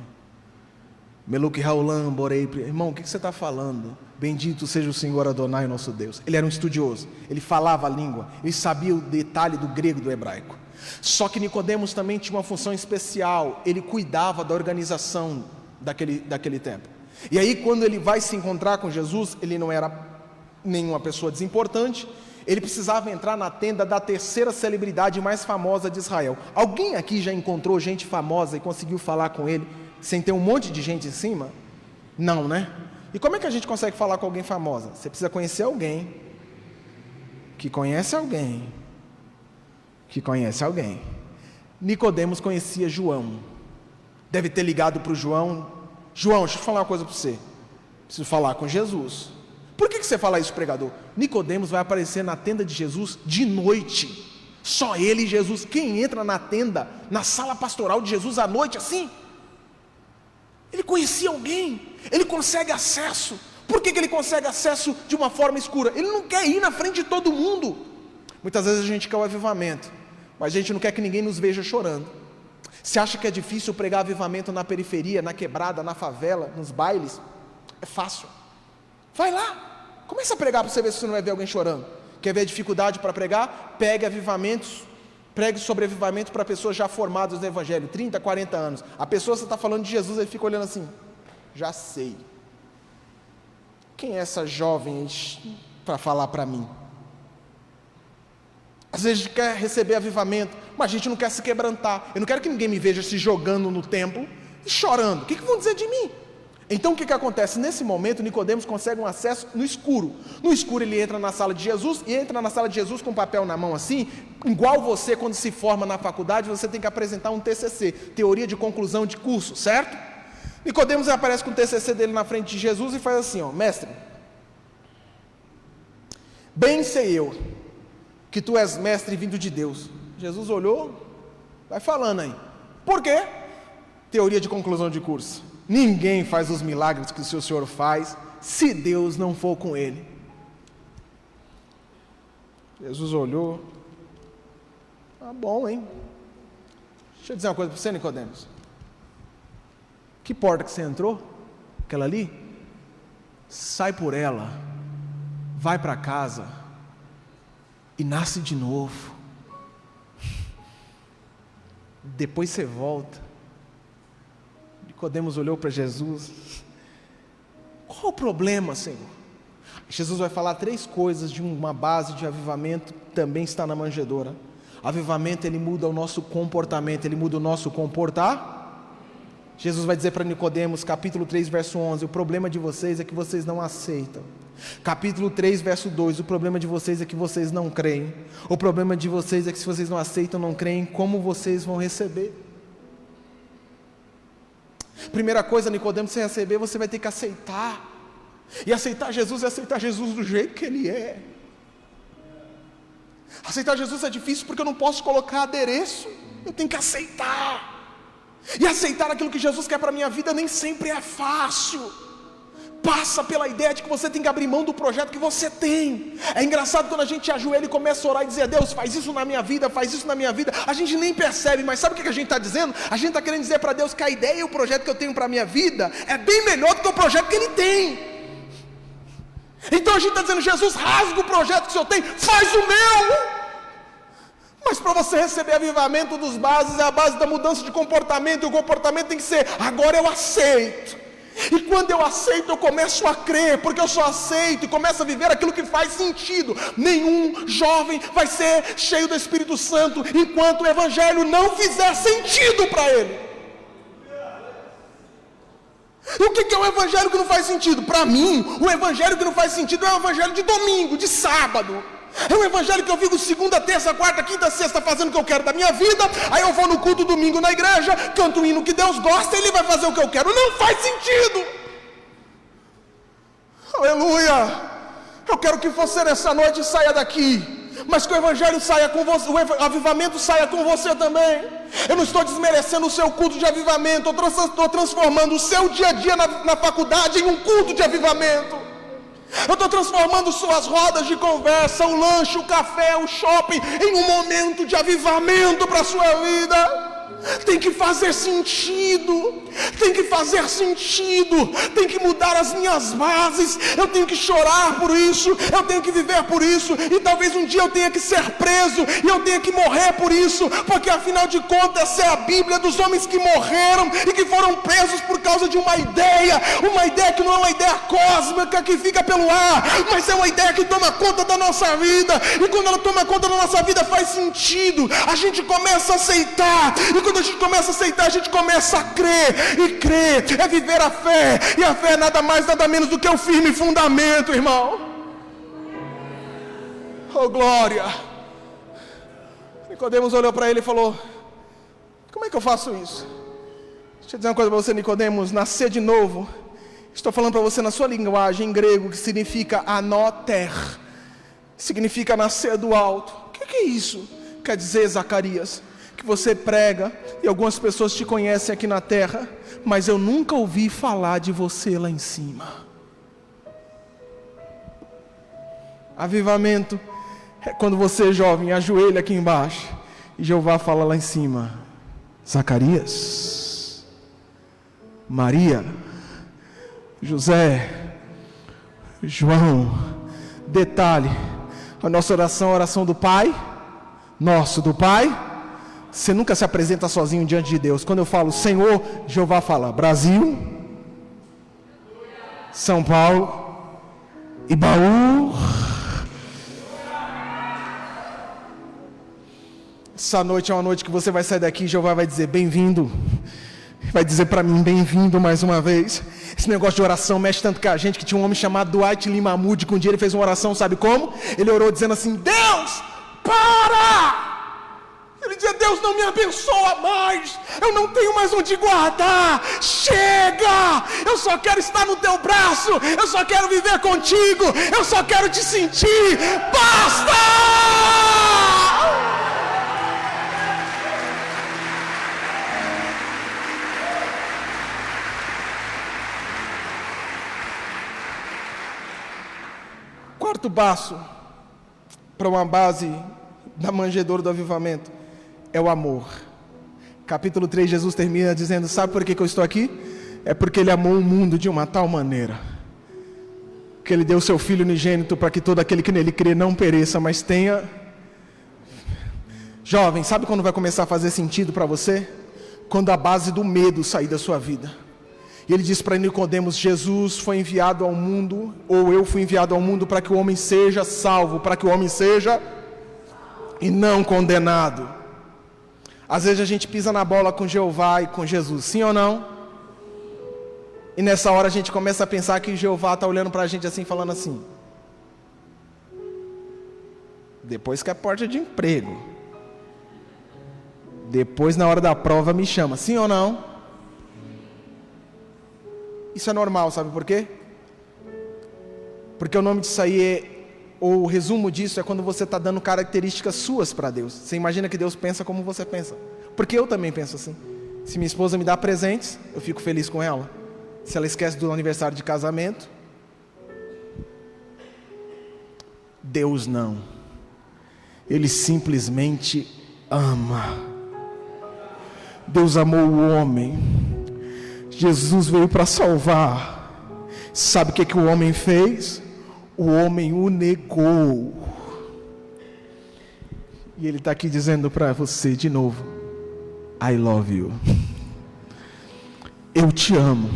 Meluk Haolam Borei. Irmão, o que você está falando? Bendito seja o Senhor Adonai, nosso Deus. Ele era um estudioso, ele falava a língua, ele sabia o detalhe do grego e do hebraico. Só que Nicodemos também tinha uma função especial, ele cuidava da organização daquele tempo. E aí, quando ele vai se encontrar com Jesus, ele não era nenhuma pessoa desimportante, ele precisava entrar na tenda da terceira celebridade mais famosa de Israel. Alguém aqui já encontrou gente famosa e conseguiu falar com ele sem ter um monte de gente em cima? Não, né? E como é que a gente consegue falar com alguém famosa? Você precisa conhecer alguém que conhece alguém que conhece alguém. Nicodemos conhecia João. Deve ter ligado para o João: João, deixa eu falar uma coisa para você. Preciso falar com Jesus. Por que você fala isso, pregador? Nicodemos vai aparecer na tenda de Jesus de noite. Só ele e Jesus. Quem entra na tenda, na sala pastoral de Jesus à noite assim? Ele conhecia alguém, ele consegue acesso. Por que ele consegue acesso de uma forma escura? Ele não quer ir na frente de todo mundo. Muitas vezes a gente quer o avivamento, mas a gente não quer que ninguém nos veja chorando. Você acha que é difícil pregar avivamento na periferia, na quebrada, na favela, nos bailes? É fácil. Vai lá, começa a pregar para você ver se você não vai ver alguém chorando. Quer ver dificuldade para pregar? Pegue avivamentos. Pregue sobre avivamento para pessoas já formadas no Evangelho, 30, 40 anos. A pessoa, você está falando de Jesus, ele fica olhando assim: já sei. Quem é essa jovem para falar para mim? Às vezes a gente quer receber avivamento, mas a gente não quer se quebrantar. Eu não quero que ninguém me veja se jogando no templo e chorando. O que vão dizer de mim? Então o que acontece? Nesse momento, Nicodemos consegue um acesso no escuro. No escuro ele entra na sala de Jesus, e entra na sala de Jesus com o papel na mão assim, igual você quando se forma na faculdade, você tem que apresentar um TCC, teoria de conclusão de curso, certo? Nicodemos aparece com o TCC dele na frente de Jesus e faz assim, ó: mestre, bem sei eu que tu és mestre vindo de Deus. Jesus olhou, vai falando aí. Por quê? Teoria de conclusão de curso. Ninguém faz os milagres que o seu Senhor faz se Deus não for com ele. Jesus olhou. Tá bom, hein? Deixa eu dizer uma coisa para você, Nicodemos. Que porta que você entrou? Aquela ali? Sai por ela, vai para casa e nasce de novo. Depois você volta. Nicodemos olhou para Jesus. Qual o problema, Senhor? Jesus vai falar 3 coisas de uma base de avivamento, também está na manjedoura. Avivamento, ele muda o nosso comportamento, ele muda o nosso comportar. Jesus vai dizer para Nicodemos, capítulo 3, verso 11, o problema de vocês é que vocês não aceitam. Capítulo 3, verso 2, o problema de vocês é que vocês não creem. O problema de vocês é que se vocês não aceitam, não creem, como vocês vão receber? Primeira coisa, Nicodemos, você receber, você vai ter que aceitar. E aceitar Jesus é aceitar Jesus do jeito que Ele é. Aceitar Jesus é difícil porque eu não posso colocar adereço. Eu tenho que aceitar. E aceitar aquilo que Jesus quer para a minha vida nem sempre é fácil. Passa pela ideia de que você tem que abrir mão do projeto que você tem. É engraçado quando a gente ajoelha e começa a orar e dizer: Deus, faz isso na minha vida, faz isso na minha vida. A gente nem percebe, mas sabe o que a gente está dizendo? A gente está querendo dizer para Deus que a ideia e o projeto que eu tenho para a minha vida é bem melhor do que o projeto que Ele tem. Então a gente está dizendo: Jesus, rasga o projeto que o Senhor tem, faz o meu. Mas para você receber avivamento dos bases, é a base da mudança de comportamento. E o comportamento tem que ser: agora eu aceito. E quando eu aceito, eu começo a crer, porque eu só aceito e começo a viver aquilo que faz sentido. Nenhum jovem vai ser cheio do Espírito Santo enquanto o Evangelho não fizer sentido para ele. E o que é o Evangelho que não faz sentido? Para mim, o Evangelho que não faz sentido é o Evangelho de domingo, de sábado. É um evangelho que eu vivo segunda, terça, quarta, quinta, sexta, fazendo o que eu quero da minha vida. Aí eu vou no culto domingo na igreja, canto o hino que Deus gosta, e Ele vai fazer o que eu quero. Não faz sentido. Aleluia. Eu quero que você nessa noite saia daqui, mas que o evangelho saia com você, o avivamento saia com você também. Eu não estou desmerecendo o seu culto de avivamento, eu estou transformando o seu dia a dia na faculdade em um culto de avivamento. Eu estou transformando suas rodas de conversa, o lanche, o café, o shopping, em um momento de avivamento para a sua vida. Tem que fazer sentido, tem que fazer sentido, tem que mudar as minhas bases. Eu tenho que chorar por isso, eu tenho que viver por isso, e talvez um dia eu tenha que ser preso, e eu tenha que morrer por isso, porque afinal de contas é a Bíblia dos homens que morreram e que foram presos por causa de uma ideia que não é uma ideia cósmica que fica pelo ar, mas é uma ideia que toma conta da nossa vida. E quando ela toma conta da nossa vida faz sentido, a gente começa a aceitar, e quando a gente começa a aceitar, a gente começa a crer, e crer é viver a fé, e a fé é nada mais, nada menos do que um firme fundamento, irmão. Oh glória. Nicodemos olhou para ele e falou: como é que eu faço isso? Deixa eu dizer uma coisa para você, Nicodemos: nascer de novo, estou falando para você na sua linguagem em grego, que significa anoter, significa nascer do alto. O que é isso? Quer dizer, Zacarias, que você prega e algumas pessoas te conhecem aqui na terra, mas eu nunca ouvi falar de você lá em cima. Avivamento é quando você, jovem, ajoelha aqui embaixo e Jeová fala lá em cima: Zacarias, Maria, José, João. Detalhe: a nossa oração é a oração do Pai Nosso, do Pai. Você nunca se apresenta sozinho diante de Deus. Quando eu falo Senhor, Jeová fala Brasil, São Paulo, Ibaú. Essa noite é uma noite que você vai sair daqui e Jeová vai dizer: bem-vindo. Vai dizer para mim: bem-vindo mais uma vez. Esse negócio de oração mexe tanto com a gente, que tinha um homem chamado Dwight Lee Mahmood, que um dia ele fez uma oração, sabe como? Ele orou dizendo assim: Deus, para! Ele dizia: Deus, Deus não me abençoa mais, eu não tenho mais onde guardar. Chega! Eu só quero estar no teu braço, eu só quero viver contigo, eu só quero te sentir. Basta! Quarto passo para uma base da manjedoura do avivamento é o amor. Capítulo 3, Jesus termina dizendo: sabe por que eu estou aqui? É porque Ele amou o mundo de uma tal maneira que Ele deu o seu Filho unigênito para que todo aquele que nele crê não pereça, mas tenha... Jovem, sabe quando vai começar a fazer sentido para você? Quando a base do medo sair da sua vida. E Ele diz para Nicodemos: Jesus foi enviado ao mundo, ou eu fui enviado ao mundo para que o homem seja salvo, para que o homem seja e não condenado. Às vezes a gente pisa na bola com Jeová e com Jesus, sim ou não? E nessa hora a gente começa a pensar que Jeová está olhando para a gente assim, falando assim: depois que a porta de emprego, depois na hora da prova me chama, sim ou não? Isso é normal, sabe por quê? Porque o nome disso aí ou o resumo disso é quando você está dando características suas para Deus. Você imagina que Deus pensa como você pensa. Porque eu também penso assim. Se minha esposa me dá presentes, eu fico feliz com ela. Se ela esquece do aniversário de casamento, Deus não. Ele simplesmente ama. Deus amou o homem. Jesus veio para salvar. Sabe o que o homem fez? O homem o negou. E Ele está aqui dizendo para você de novo: I love you. Eu te amo.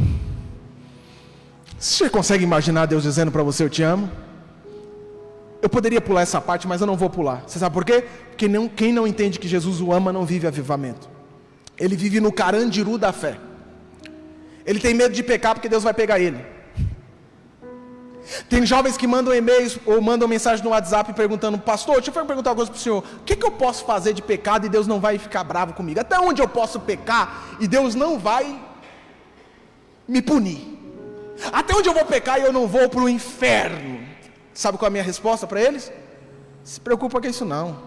Você consegue imaginar Deus dizendo para você: eu te amo? Eu poderia pular essa parte, mas eu não vou pular. Você sabe por quê? Porque quem não entende que Jesus o ama não vive avivamento. Ele vive no carandiru da fé. Ele tem medo de pecar porque Deus vai pegar ele. Tem jovens que mandam e-mails ou mandam mensagem no WhatsApp perguntando: pastor, deixa eu perguntar uma coisa para o senhor. O que eu posso fazer de pecado e Deus não vai ficar bravo comigo? Até onde eu posso pecar e Deus não vai me punir? Até onde eu vou pecar e eu não vou para o inferno? Sabe qual é a minha resposta para eles? Se preocupa com isso não.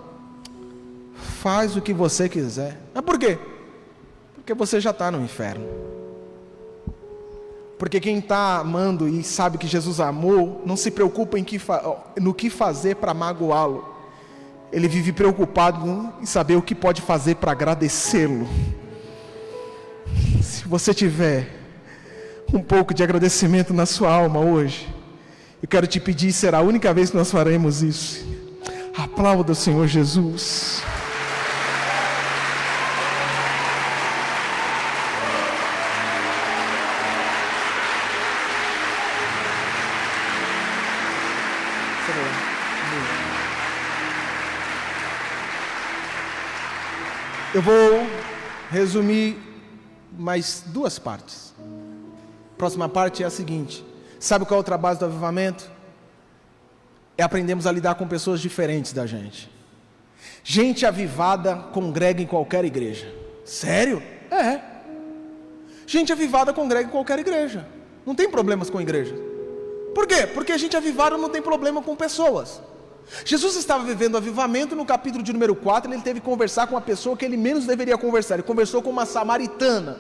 Faz o que você quiser. Mas por quê? Porque você já está no inferno. Porque quem está amando e sabe que Jesus amou, não se preocupa no que fazer para magoá-lo. Ele vive preocupado em saber o que pode fazer para agradecê-lo. Se você tiver um pouco de agradecimento na sua alma hoje, eu quero te pedir, será a única vez que nós faremos isso. Aplauda o Senhor Jesus. Eu vou resumir mais duas partes. A próxima parte é a seguinte: sabe qual é a outra base do avivamento? É aprendermos a lidar com pessoas diferentes da gente. Gente avivada congrega em qualquer igreja. Sério? É. Gente avivada congrega em qualquer igreja. Não tem problemas com a igreja. Por quê? Porque a gente avivada não tem problema com pessoas. Jesus estava vivendo o avivamento. No capítulo de número 4, ele teve que conversar com uma pessoa que ele menos deveria conversar. Ele conversou com uma samaritana.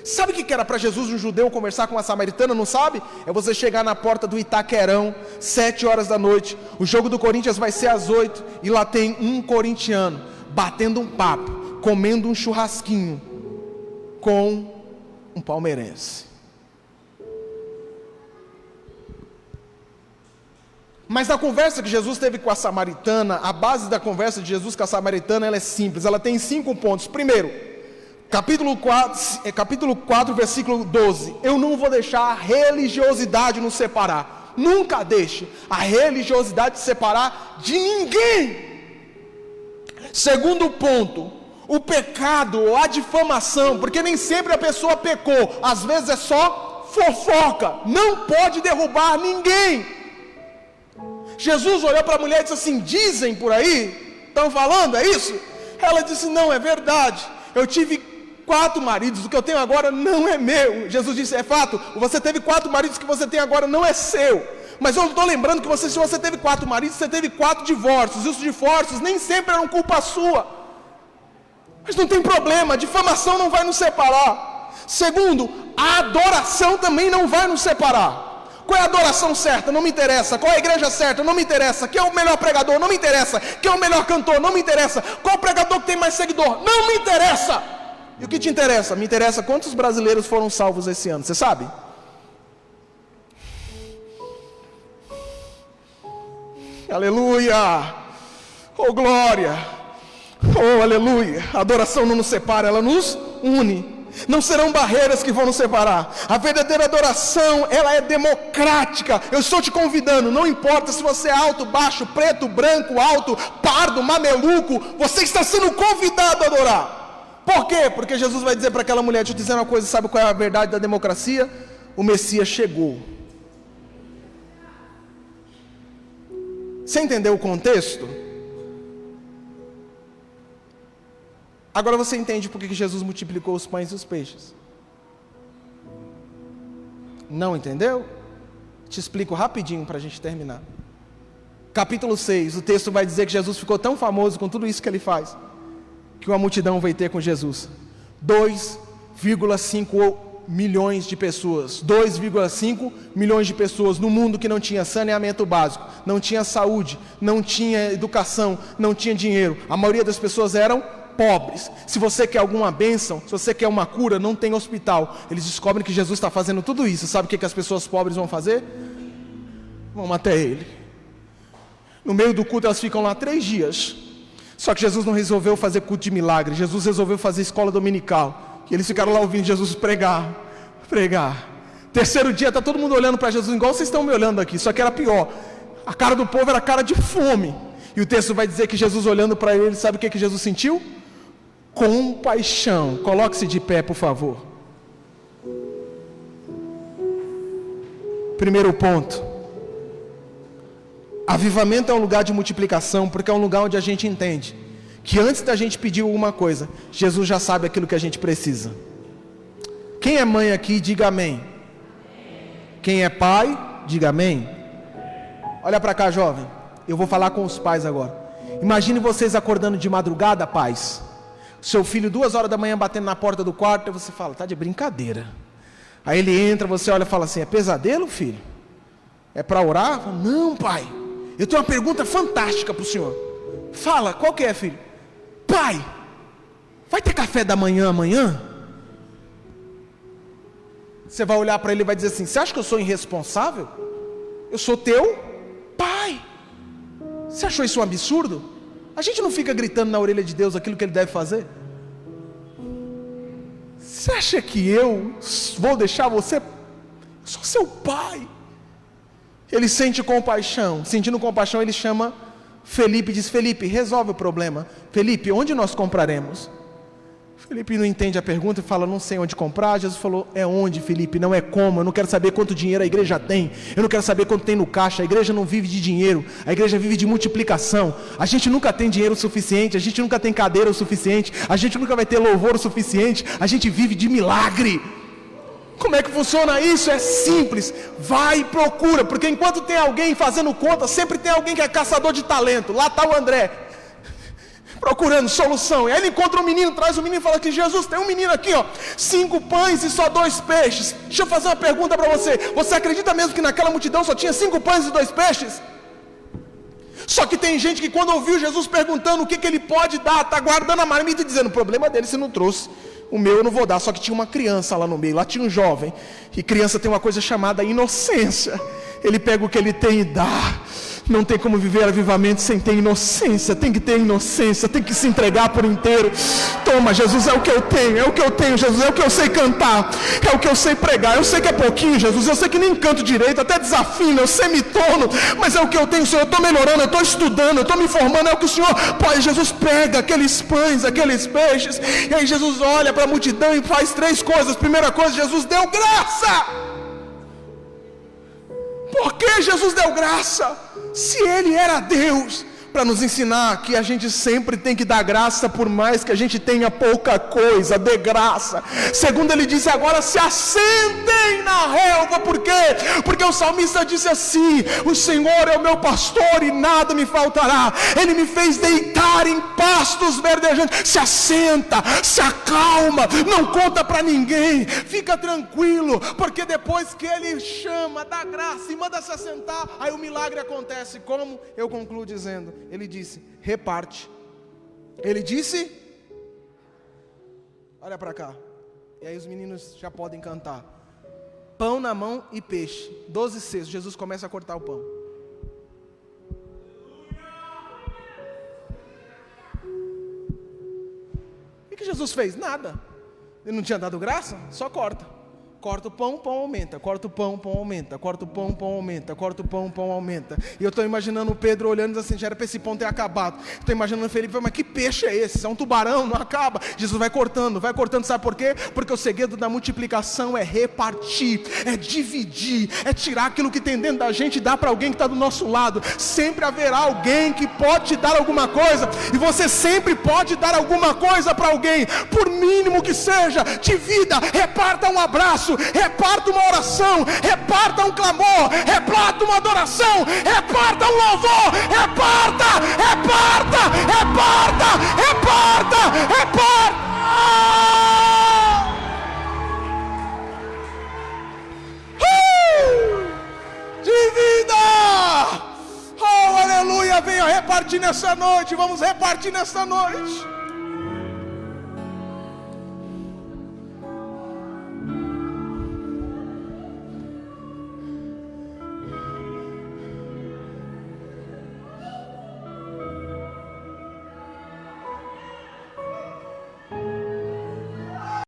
Sabe o que era para Jesus, um judeu, conversar com uma samaritana? Não sabe? É você chegar na porta do Itaquerão, 7 horas da noite. O jogo do Corinthians vai ser às 8. E lá tem um corintiano batendo um papo, comendo um churrasquinho com um palmeirense. Mas na conversa que Jesus teve com a samaritana, a base da conversa de Jesus com a samaritana, ela é simples, ela tem 5 pontos. Primeiro, capítulo 4, versículo 12: eu não vou deixar a religiosidade nos separar. Nunca deixe a religiosidade se separar de ninguém. Segundo ponto, o pecado ou a difamação, porque nem sempre a pessoa pecou, às vezes é só fofoca, não pode derrubar ninguém. Jesus olhou para a mulher e disse assim: dizem por aí, estão falando, é isso? Ela disse: não, é verdade, eu tive 4 maridos, o que eu tenho agora não é meu. Jesus disse: é fato, você teve 4 maridos, que você tem agora não é seu. Mas eu estou lembrando que se você teve 4 maridos, você teve 4 divórcios, e os divórcios nem sempre eram culpa sua. Mas não tem problema, a difamação não vai nos separar. Segundo, a adoração também não vai nos separar. Qual é a adoração certa? Não me interessa. Qual é a igreja certa? Não me interessa. Quem é o melhor pregador? Não me interessa. Quem é o melhor cantor? Não me interessa. Qual é o pregador que tem mais seguidor? Não me interessa. E o que te interessa? Me interessa quantos brasileiros foram salvos esse ano, você sabe? Aleluia! Oh glória! Oh aleluia! A adoração não nos separa, ela nos une. Não serão barreiras que vão nos separar. A verdadeira adoração, ela é democrática. Eu estou te convidando, não importa se você é alto, baixo, preto, branco, alto, pardo, mameluco, você está sendo convidado a adorar. Por quê? Porque Jesus vai dizer para aquela mulher: deixa eu te dizer uma coisa, sabe qual é a verdade da democracia? O Messias chegou. Você entendeu o contexto? Agora você entende por que Jesus multiplicou os pães e os peixes. Não entendeu? Te explico rapidinho para a gente terminar. Capítulo 6, o texto vai dizer que Jesus ficou tão famoso com tudo isso que ele faz, que uma multidão veio ter com Jesus. 2,5 milhões de pessoas. 2,5 milhões de pessoas no mundo que não tinha saneamento básico, não tinha saúde, não tinha educação, não tinha dinheiro. A maioria das pessoas eram pobres. Se você quer alguma bênção, se você quer uma cura, não tem hospital. Eles descobrem que Jesus está fazendo tudo isso. Sabe o que as pessoas pobres vão fazer? Vão até ele. No meio do culto elas ficam lá 3 dias. Só que Jesus não resolveu fazer culto de milagre. Jesus resolveu fazer escola dominical. E eles ficaram lá ouvindo Jesus pregar. Terceiro dia está todo mundo olhando para Jesus igual vocês estão me olhando aqui. Só que era pior. A cara do povo era cara de fome. E o texto vai dizer que Jesus, olhando para ele, sabe o que Jesus sentiu? Compaixão. Coloque-se de pé, por favor. Primeiro ponto. Avivamento é um lugar de multiplicação, porque é um lugar onde a gente entende que antes da gente pedir alguma coisa, Jesus já sabe aquilo que a gente precisa. Quem é mãe aqui, diga amém. Quem é pai, diga amém. Olha para cá, jovem. Eu vou falar com os pais agora. Imagine vocês acordando de madrugada, pais. Seu filho 2 horas da manhã batendo na porta do quarto, e você fala: tá de brincadeira. Aí ele entra, você olha e fala assim: é pesadelo, filho? É para orar? Fala: não, pai, eu tenho uma pergunta fantástica para o senhor. Fala, qual que é, filho? Pai, vai ter café da manhã amanhã? Você vai olhar para ele e vai dizer assim: você acha que eu sou irresponsável? Eu sou teu pai. Você achou isso um absurdo? A gente não fica gritando na orelha de Deus aquilo que Ele deve fazer? Você acha que eu vou deixar você? Eu sou seu pai. Ele sente compaixão. Sentindo compaixão, ele chama Felipe e diz: Felipe, resolve o problema. Felipe, onde nós compraremos? Felipe não entende a pergunta e fala: não sei onde comprar. Jesus falou: é onde, Felipe, não é como. Eu não quero saber quanto dinheiro a igreja tem. Eu não quero saber quanto tem no caixa. A igreja não vive de dinheiro. A igreja vive de multiplicação. A gente nunca tem dinheiro o suficiente. A gente nunca tem cadeira o suficiente. A gente nunca vai ter louvor o suficiente. A gente vive de milagre. Como é que funciona isso? É simples. Vai e procura. Porque enquanto tem alguém fazendo conta, sempre tem alguém que é caçador de talento. Lá está o André, procurando solução. E aí ele encontra um menino, traz o menino e fala que Jesus, tem um menino aqui, ó, 5 pães e só 2 peixes. Deixa eu fazer uma pergunta para você. Você acredita mesmo que naquela multidão só tinha 5 pães e 2 peixes? Só que tem gente que quando ouviu Jesus perguntando o que ele pode dar, está guardando a marmita e dizendo: o problema dele se não trouxe, o meu eu não vou dar. Só que tinha uma criança lá no meio, lá tinha um jovem. E criança tem uma coisa chamada inocência. Ele pega o que ele tem e dá. Não tem como viver avivamento sem ter inocência. Tem que ter inocência, tem que se entregar por inteiro. Toma, Jesus, é o que eu tenho, é o que eu tenho, Jesus, é o que eu sei cantar, é o que eu sei pregar. Eu sei que é pouquinho, Jesus, eu sei que nem canto direito, até desafino, eu semitono, mas é o que eu tenho, Senhor. Eu estou melhorando, eu estou estudando, eu estou me formando, é o que o Senhor pode. Jesus pega aqueles pães, aqueles peixes, e aí Jesus olha para a multidão e faz 3 coisas. Primeira coisa, Jesus deu graça. Por que Jesus deu graça? Se Ele era Deus, para nos ensinar que a gente sempre tem que dar graça, por mais que a gente tenha pouca coisa, dê graça. Segundo, ele disse: agora se assentem na relva. Por quê? Porque o salmista disse assim: o Senhor é o meu pastor e nada me faltará, Ele me fez deitar em pastos verdejantes. Se assenta, se acalma, não conta para ninguém, fica tranquilo, porque depois que Ele chama, dá graça e manda se assentar, aí o milagre acontece. Como? Eu concluo dizendo: Ele disse: reparte. Ele disse, olha para cá, e aí os meninos já podem cantar: pão na mão e peixe. 12 cestos. Jesus começa a cortar o pão. O que Jesus fez? Nada. Ele não tinha dado graça? Só corta. Corta o pão, pão aumenta. Corta o pão, pão aumenta. Corta o pão, pão aumenta. Corta o pão, pão aumenta. E eu estou imaginando o Pedro olhando assim: já era para esse pão ter acabado. Estou imaginando o Felipe: mas que peixe é esse? É um tubarão, não acaba. Jesus vai cortando, sabe por quê? Porque o segredo da multiplicação é repartir, é dividir, é tirar aquilo que tem dentro da gente e dar para alguém que está do nosso lado. Sempre haverá alguém que pode te dar alguma coisa, e você sempre pode dar alguma coisa para alguém, por mínimo que seja. Divida, reparta um abraço, reparta uma oração, reparta um clamor, reparta uma adoração, reparta um louvor, reparta. Divida! Oh, aleluia! Venha repartir nessa noite, vamos repartir nessa noite.